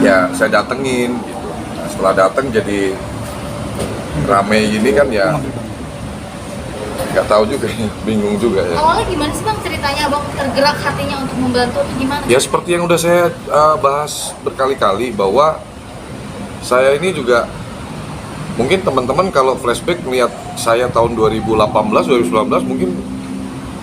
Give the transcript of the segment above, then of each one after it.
ya saya datengin gitu. Nah, setelah dateng jadi rame ini kan ya nggak tahu juga, bingung juga ya. Awalnya gimana sih Bang ceritanya Abang tergerak hatinya untuk membantu atau gimana? Ya seperti yang udah saya bahas berkali-kali bahwa saya ini juga mungkin teman-teman kalau flashback melihat saya tahun 2018, 2019 mungkin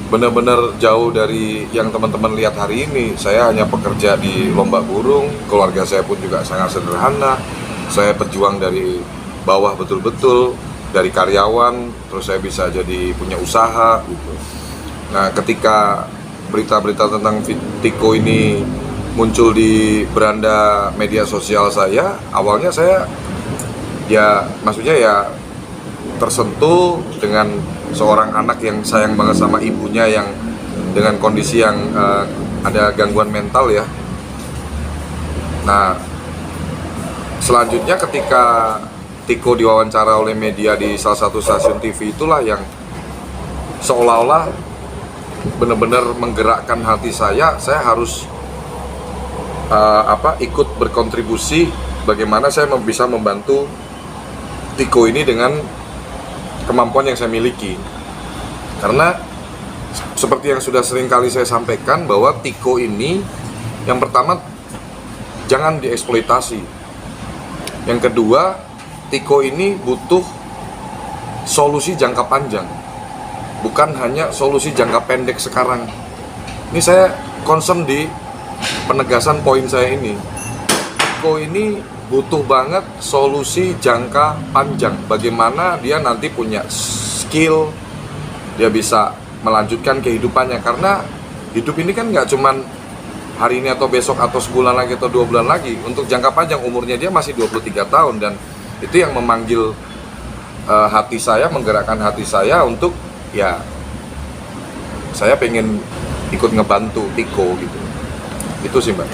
benar-benar jauh dari yang teman-teman lihat hari ini. Saya hanya pekerja di lomba burung, keluarga saya pun juga sangat sederhana. Saya pejuang dari bawah betul-betul, dari karyawan, terus saya bisa jadi punya usaha gitu. Nah, ketika berita-berita tentang Tiko ini muncul di beranda media sosial saya, awalnya saya ya maksudnya ya tersentuh dengan seorang anak yang sayang banget sama ibunya yang dengan kondisi yang ada gangguan mental ya. Nah, selanjutnya ketika Tiko diwawancara oleh media di salah satu stasiun TV, itulah yang seolah-olah benar-benar menggerakkan hati saya harus ikut berkontribusi bagaimana saya bisa membantu Tiko ini dengan kemampuan yang saya miliki. Karena seperti yang sudah sering kali saya sampaikan bahwa Tiko ini yang pertama jangan dieksploitasi. Yang kedua, Tiko ini butuh solusi jangka panjang, bukan hanya solusi jangka pendek sekarang. Ini saya concern di penegasan poin saya ini. Tiko ini butuh banget solusi jangka panjang. Bagaimana dia nanti punya skill, dia bisa melanjutkan kehidupannya. Karena hidup ini kan nggak cuman hari ini atau besok atau sebulan lagi atau 2 bulan lagi. Untuk jangka panjang umurnya dia masih 23 tahun dan itu yang memanggil hati saya, menggerakkan hati saya untuk ya saya pengen ikut ngebantu Tiko gitu. Itu sih Mbak.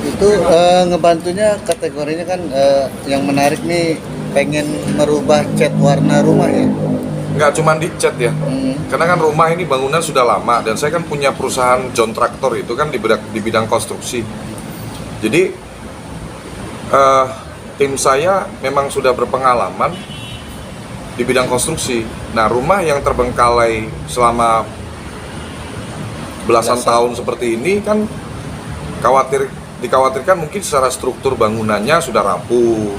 Itu ngebantunya kategorinya kan yang menarik nih pengen merubah cat warna rumah ya? Nggak cuma di cat ya, karena kan rumah ini bangunan sudah lama dan saya kan punya perusahaan John Traktor itu kan di bidang konstruksi. Jadi tim saya memang sudah berpengalaman di bidang konstruksi. Nah, rumah yang terbengkalai selama belasan tahun seperti ini kan dikhawatirkan mungkin secara struktur bangunannya sudah rapuh.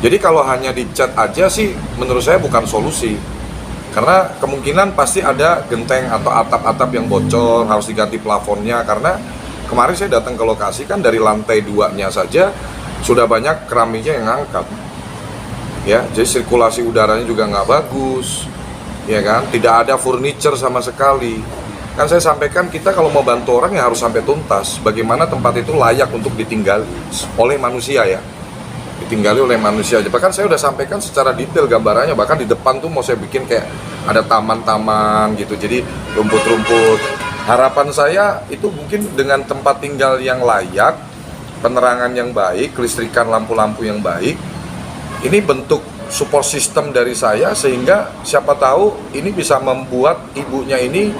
Jadi kalau hanya dicat aja sih menurut saya bukan solusi. Karena kemungkinan pasti ada genteng atau atap-atap yang bocor, harus diganti plafonnya. Karena kemarin saya datang ke lokasi kan dari lantai 2-nya saja sudah banyak keramiknya yang ngangkat. Ya, jadi sirkulasi udaranya juga nggak bagus. Ya kan, tidak ada furniture sama sekali. Kan saya sampaikan kita kalau mau bantu orang ya harus sampai tuntas. Bagaimana tempat itu layak untuk ditinggali oleh manusia ya. Ditinggali oleh manusia aja. Bahkan saya udah sampaikan secara detail gambarannya. Bahkan di depan tuh mau saya bikin kayak ada taman-taman gitu. Jadi rumput-rumput. Harapan saya itu mungkin dengan tempat tinggal yang layak, penerangan yang baik, kelistrikan lampu-lampu yang baik. Ini bentuk support system dari saya sehingga siapa tahu ini bisa membuat ibunya ini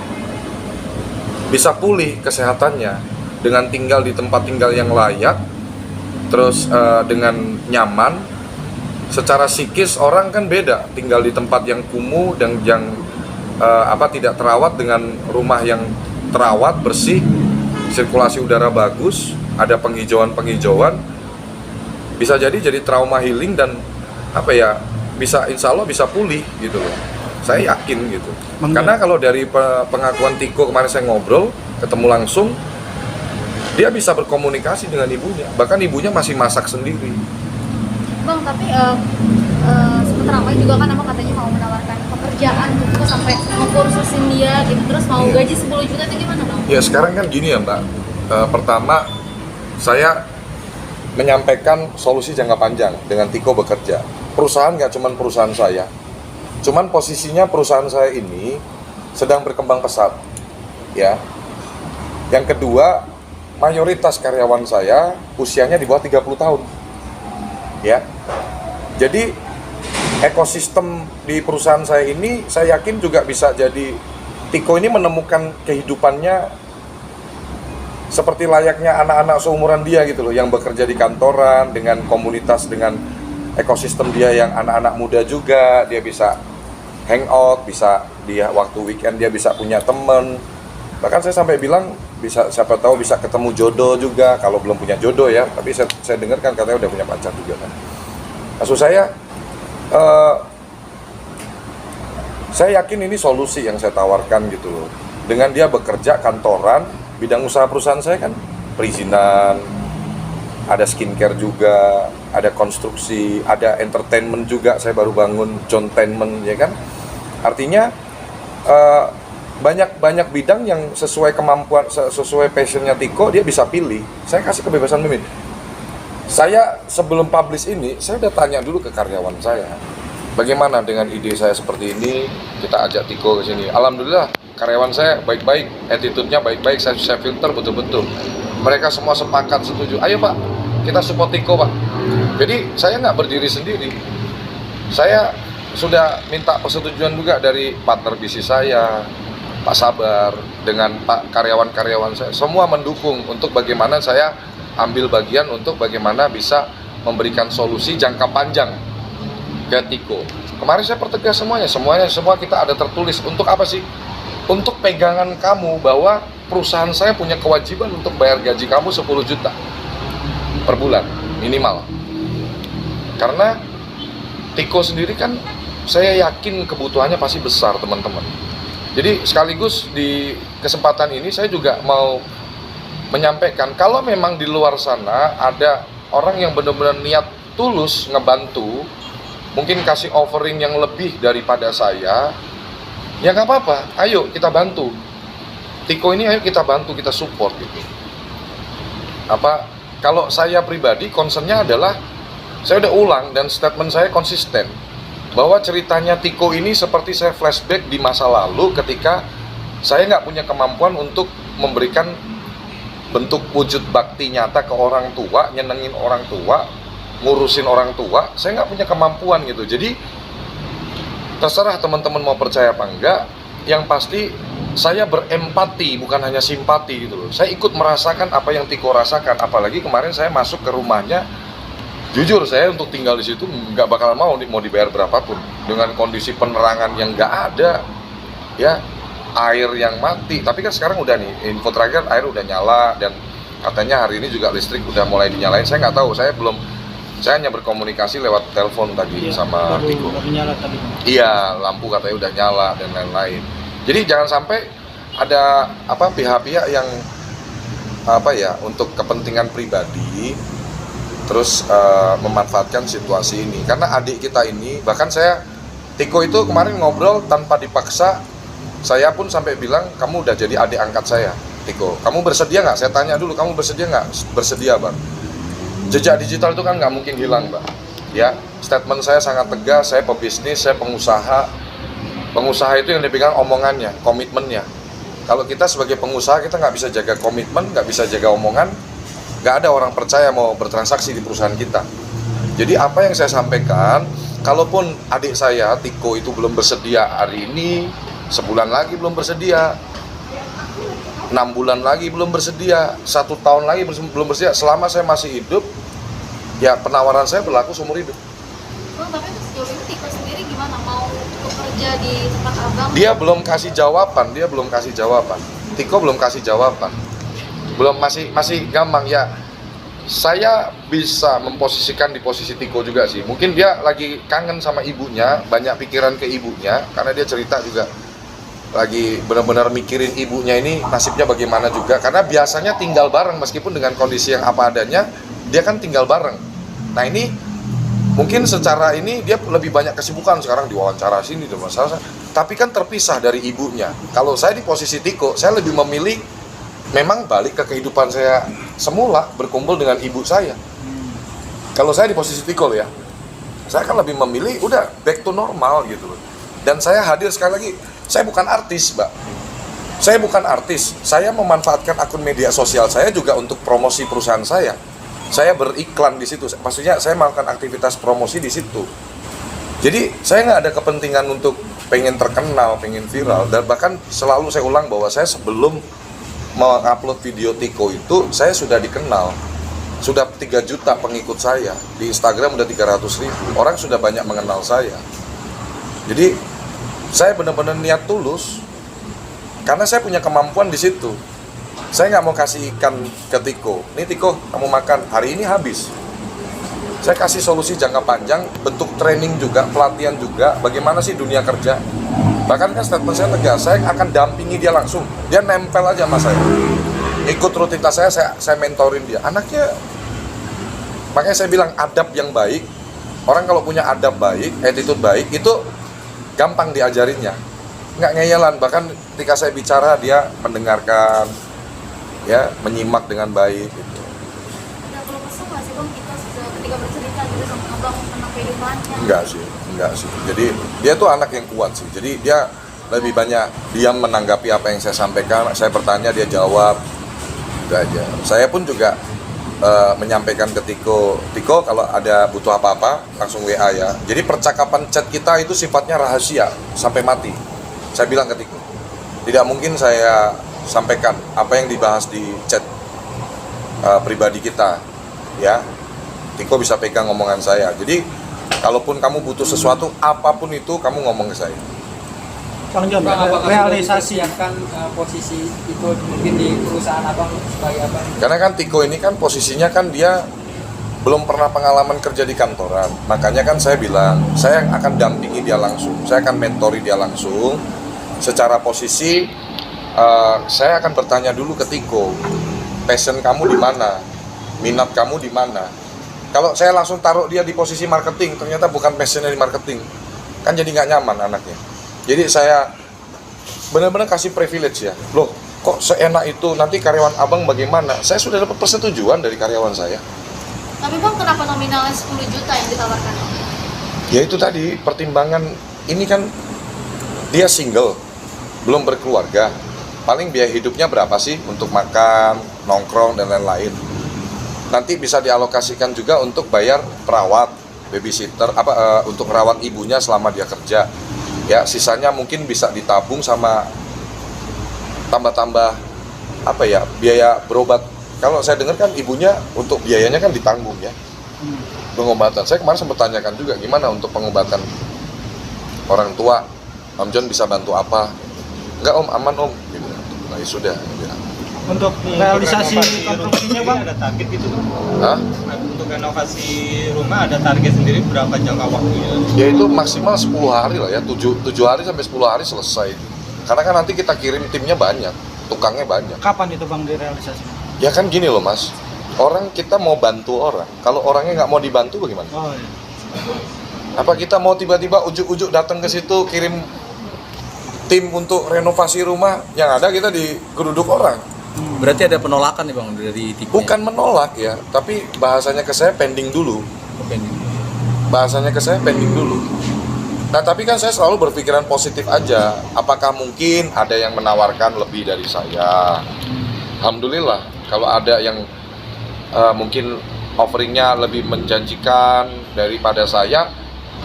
bisa pulih kesehatannya dengan tinggal di tempat tinggal yang layak, terus dengan nyaman. Secara psikis orang kan beda tinggal di tempat yang kumuh dan yang tidak terawat dengan rumah yang terawat, bersih, sirkulasi udara bagus, ada penghijauan, bisa jadi trauma healing dan bisa insya Allah bisa pulih gitu loh. Saya yakin gitu. Karena kalau dari pengakuan Tiko kemarin saya ngobrol, ketemu langsung, dia bisa berkomunikasi dengan ibunya. Bahkan ibunya masih masak sendiri. Bang, tapi sempat ramai juga kan Abang katanya mau menawarkan pekerjaan gitu sampai ngekursusin dia gitu, terus mau gaji 10 juta itu gimana Bang? Ya sekarang kan gini ya Mbak, pertama saya menyampaikan solusi jangka panjang dengan Tiko bekerja. Perusahaan nggak cuma perusahaan saya, cuman posisinya perusahaan saya ini sedang berkembang pesat, ya. Yang kedua, mayoritas karyawan saya usianya di bawah 30 tahun, ya. Jadi ekosistem di perusahaan saya ini, saya yakin juga bisa jadi Tiko ini menemukan kehidupannya seperti layaknya anak-anak seumuran dia gitu loh, yang bekerja di kantoran, dengan komunitas, dengan ekosistem dia yang anak-anak muda juga, dia bisa hangout, bisa dia waktu weekend dia bisa punya temen. Bahkan saya sampai bilang bisa, siapa tahu bisa ketemu jodoh juga, kalau belum punya jodoh ya, tapi saya dengar kan katanya udah punya pacar juga kan. Maksud saya yakin ini solusi yang saya tawarkan gitu loh. Dengan dia bekerja kantoran, bidang usaha perusahaan saya kan perizinan, ada skincare juga, ada konstruksi, ada entertainment juga. Saya baru bangun Johntainment, ya kan. Artinya banyak bidang yang sesuai kemampuan, sesuai passionnya Tiko, dia bisa pilih. Saya kasih kebebasan memilih. Saya sebelum publish ini, saya udah tanya dulu ke karyawan saya, bagaimana dengan ide saya seperti ini, kita ajak Tiko ke sini. Alhamdulillah, karyawan saya baik-baik, attitude-nya baik-baik, saya filter betul-betul. Mereka semua sepakat, setuju. Ayo Pak, kita support Tiko Pak. Jadi saya nggak berdiri sendiri. Saya sudah minta persetujuan juga dari partner bisnis saya, Pak Sabar, dengan Pak karyawan-karyawan saya. Semua mendukung untuk bagaimana saya ambil bagian untuk bagaimana bisa memberikan solusi jangka panjang ke Tiko. Kemarin saya pertegas semua kita ada tertulis. Untuk apa sih? Untuk pegangan kamu bahwa perusahaan saya punya kewajiban untuk bayar gaji kamu 10 juta per bulan minimal. Karena Tiko sendiri kan saya yakin kebutuhannya pasti besar teman-teman. Jadi sekaligus di kesempatan ini saya juga mau menyampaikan, kalau memang di luar sana ada orang yang benar-benar niat tulus ngebantu, mungkin kasih offering yang lebih daripada saya, ya nggak apa-apa, ayo kita bantu Tiko ini, ayo kita bantu, kita support gitu. Kalau saya pribadi concernnya adalah, saya udah ulang dan statement saya konsisten bahwa ceritanya Tiko ini seperti saya flashback di masa lalu ketika saya nggak punya kemampuan untuk memberikan bentuk wujud bakti nyata ke orang tua, nyenengin orang tua, ngurusin orang tua. Saya nggak punya kemampuan gitu. Jadi terserah teman-teman mau percaya apa enggak, yang pasti saya berempati, bukan hanya simpati gitu loh. Saya ikut merasakan apa yang Tiko rasakan. Apalagi kemarin saya masuk ke rumahnya, jujur saya untuk tinggal di situ nggak bakal mau dibayar berapapun, dengan kondisi penerangan yang nggak ada, ya, air yang mati. Tapi kan sekarang udah nih, info terakhir air udah nyala, dan katanya hari ini juga listrik udah mulai dinyalain. Saya nggak tahu, saya hanya berkomunikasi lewat telepon tadi sama Tiko. Iya, lampu katanya udah nyala dan lain-lain. Jadi jangan sampai ada pihak-pihak yang untuk kepentingan pribadi terus memanfaatkan situasi ini. Karena adik kita ini, bahkan Tiko itu kemarin ngobrol tanpa dipaksa. Saya pun sampai bilang, kamu udah jadi adik angkat saya, Tiko. Kamu bersedia nggak? Saya tanya dulu, kamu bersedia nggak? Bersedia, Bang. Jejak digital itu kan nggak mungkin hilang, Bang. Ya, statement saya sangat tegas, saya pebisnis, saya pengusaha. Pengusaha itu yang dipegang omongannya, komitmennya. Kalau kita sebagai pengusaha, kita nggak bisa jaga komitmen, nggak bisa jaga omongan, nggak ada orang percaya mau bertransaksi di perusahaan kita. Jadi apa yang saya sampaikan, kalaupun adik saya, Tiko itu belum bersedia hari ini, sebulan lagi belum bersedia, 6 bulan lagi belum bersedia, 1 tahun lagi belum bersedia, selama saya masih hidup, ya penawaran saya berlaku seumur hidup. Bang, tapi sejauh ini Tiko sendiri gimana? Mau bekerja di tempat abang? Dia belum kasih jawaban. Tiko belum kasih jawaban. Masih gampang ya. Saya bisa memposisikan di posisi Tiko juga sih. Mungkin dia lagi kangen sama ibunya, banyak pikiran ke ibunya, karena dia cerita juga lagi benar-benar mikirin ibunya ini nasibnya bagaimana juga, karena biasanya tinggal bareng meskipun dengan kondisi yang apa adanya, dia kan tinggal bareng. Nah ini mungkin secara ini dia lebih banyak kesibukan sekarang, diwawancara sini dan masalah, tapi kan terpisah dari ibunya. Kalau saya di posisi Tiko, saya lebih memilih memang balik ke kehidupan saya semula, berkumpul dengan ibu saya. Kalau saya di posisi Tiko ya, saya kan lebih memilih udah back to normal gitu loh. Dan saya hadir sekali lagi, saya bukan artis, Mbak. Saya bukan artis. Saya memanfaatkan akun media sosial saya juga untuk promosi perusahaan saya. Saya beriklan di situ. Maksudnya saya melakukan aktivitas promosi di situ. Jadi saya nggak ada kepentingan untuk pengen terkenal, pengen viral. Dan bahkan selalu saya ulang bahwa saya sebelum mengupload video Tiko itu, saya sudah dikenal. Sudah 3 juta pengikut saya. Di Instagram udah 300.000. Orang sudah banyak mengenal saya. Jadi saya benar-benar niat tulus. Karena saya punya kemampuan di situ. Saya nggak mau kasih ikan ke Tiko. Nih Tiko, kamu makan. Hari ini habis. Saya kasih solusi jangka panjang, bentuk training juga, pelatihan juga. Bagaimana sih dunia kerja? Bahkan kan statement saya tegas, saya akan dampingi dia langsung. Dia nempel aja sama saya. Ikut rutinitas saya mentorin dia. Anaknya, makanya saya bilang adab yang baik. Orang kalau punya adab baik, attitude baik, itu gampang diajarinnya. Nggak ngeyelan, bahkan ketika saya bicara dia mendengarkan, ya menyimak dengan baik. Gitu. Ada perlu kesel nggak sih Bang kita ketika bercerita gitu sama Abang tentang kehidupannya? Enggak sih. Jadi dia tuh anak yang kuat sih. Jadi dia lebih banyak diam menanggapi apa yang saya sampaikan. Saya bertanya dia jawab. Itu aja. Saya pun juga menyampaikan ke Tiko kalau ada butuh apa-apa langsung WA ya. Jadi percakapan chat kita itu sifatnya rahasia sampai mati. Saya bilang ke Tiko, tidak mungkin saya sampaikan apa yang dibahas di chat pribadi kita, ya. Tiko bisa pegang omongan saya. Jadi kalaupun kamu butuh sesuatu, apapun itu kamu ngomong ke saya. Bang John, apakah realisasi kan posisi itu mungkin di perusahaan abang sebagai apa? Karena kan Tiko ini kan posisinya kan dia belum pernah pengalaman kerja di kantoran. Makanya kan saya bilang, saya akan dampingi dia langsung. Saya akan mentori dia langsung. Secara posisi, saya akan bertanya dulu ke Tiko, passion kamu di mana? Minat kamu di mana? Kalau saya langsung taruh dia di posisi marketing, ternyata bukan passionnya di marketing. Kan jadi nggak nyaman anaknya. Jadi saya benar-benar kasih privilege ya. Loh, kok seenak itu, nanti karyawan abang bagaimana? Saya sudah dapat persetujuan dari karyawan saya. Tapi Bang kenapa nominalnya 10 juta yang ditawarkan? Ya itu tadi, pertimbangan ini kan dia single, belum berkeluarga. Paling biaya hidupnya berapa sih untuk makan, nongkrong, dan lain-lain. Nanti bisa dialokasikan juga untuk bayar perawat, babysitter, untuk merawat ibunya selama dia kerja. Ya, sisanya mungkin bisa ditabung sama tambah-tambah biaya berobat. Kalau saya dengar kan ibunya untuk biayanya kan ditanggung ya. Pengobatan. Saya kemarin sempat tanyakan juga gimana untuk pengobatan orang tua. Om John bisa bantu apa? Enggak Om, aman Om. Gitu. Nah ya sudah. Ya. untuk realisasi konstruksinya Bang? Ada target gitu Bang? Hah? Untuk renovasi rumah ada target sendiri berapa jangka waktunya? Ya itu maksimal 10 hari lah ya, 7 hari sampai 10 hari selesai. Karena kan nanti kita kirim timnya banyak, tukangnya banyak. Kapan itu Bang direalisasi? Ya kan gini loh Mas, orang kita mau bantu orang, kalau orangnya nggak mau dibantu bagaimana? Oh iya. Apa kita mau tiba-tiba ujuk-ujuk datang ke situ kirim tim untuk renovasi rumah, yang ada kita digeruduk orang. Berarti ada penolakan nih Bang dari tim? Bukan menolak ya, tapi bahasanya ke saya pending dulu. Bahasanya ke saya pending dulu. Nah tapi kan saya selalu berpikiran positif aja. Apakah mungkin ada yang menawarkan lebih dari saya? Alhamdulillah. Kalau ada yang mungkin offeringnya lebih menjanjikan daripada saya,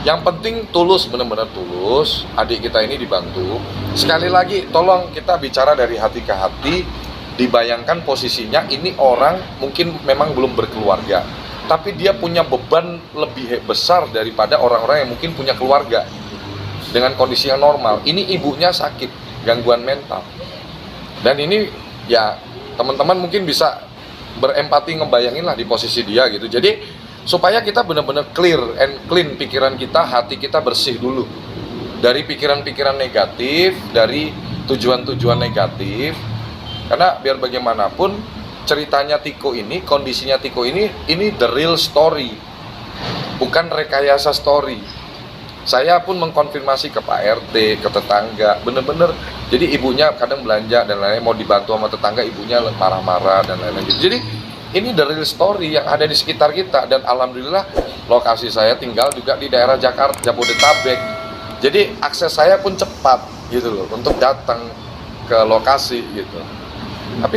yang penting tulus, benar-benar tulus. Adik kita ini dibantu. Sekali lagi, tolong kita bicara dari hati ke hati. Dibayangkan posisinya ini orang mungkin memang belum berkeluarga, tapi dia punya beban lebih besar daripada orang-orang yang mungkin punya keluarga dengan kondisi yang normal. Ini ibunya sakit, gangguan mental, dan ini ya teman-teman mungkin bisa berempati, ngebayangin lah di posisi dia gitu. Jadi supaya kita benar-benar clear and clean pikiran kita, hati kita bersih dulu dari pikiran-pikiran negatif, dari tujuan-tujuan negatif. Karena biar bagaimanapun ceritanya Tiko ini, kondisinya Tiko ini the real story, bukan rekayasa story. Saya pun mengkonfirmasi ke Pak RT, ke tetangga, bener-bener. Jadi ibunya kadang belanja dan lain-lain, mau dibantu sama tetangga, ibunya marah-marah dan lain-lain gitu. Jadi ini the real story yang ada di sekitar kita, dan alhamdulillah lokasi saya tinggal juga di daerah Jakarta, Jabodetabek. Jadi akses saya pun cepat gitu loh untuk datang ke lokasi gitu. Tapi